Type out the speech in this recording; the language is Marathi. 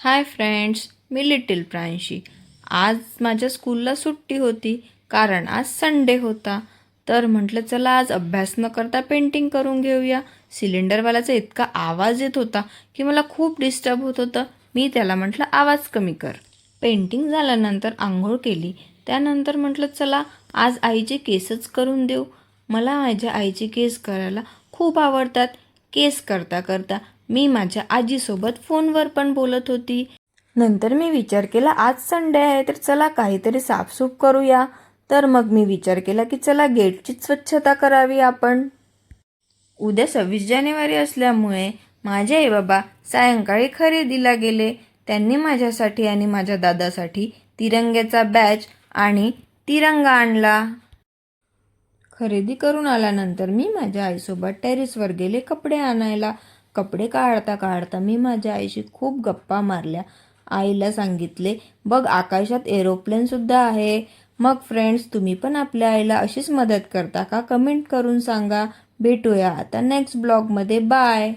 Hi friends, me little Pranshi. आज माझ्या स्कूलला सुट्टी होती कारण आज संडे होता. तर म्हटलं चला आज अभ्यास न करता पेंटिंग करून घेऊया. सिलेंडरवाल्याचा इतका आवाज येत होता की मला खूप डिस्टर्ब होत होतं. मी त्याला म्हटलं आवाज कमी कर. पेंटिंग झाल्यानंतर आंघोळ केली. त्यानंतर म्हटलं चला आज आईचे केसच करून देऊ. मला माझ्या आईचे केस करायला खूप आवडतात. केस करता करता मी माझ्या आजीसोबत फोनवर पण बोलत होती. नंतर मी विचार केला आज संडे आहे तर चला काहीतरी साफसूफ करूया. तर मग मी विचार केला की चला गेटची स्वच्छता करावी आपण. उद्या 26 जानेवारी असल्यामुळे माझे आई बाबा सायंकाळी खरेदीला गेले. त्यांनी माझ्यासाठी आणि माझ्या दादासाठी तिरंग्याचा बॅच आणि तिरंगा आणला. खरेदी करून आल्यानंतर मी माझ्या आईसोबत टेरेसवर गेले कपडे आणायला. कपडे काढता काढता मी माझ्या आईशी खूप गप्पा मारल्या. आईला सांगितले बघ आकाशात एरोप्लेनसुद्धा आहे. मग फ्रेंड्स, तुम्ही पण आपल्या आईला अशीच मदत करता का? कमेंट करून सांगा. भेटूया आता नेक्स्ट ब्लॉगमध्ये. बाय.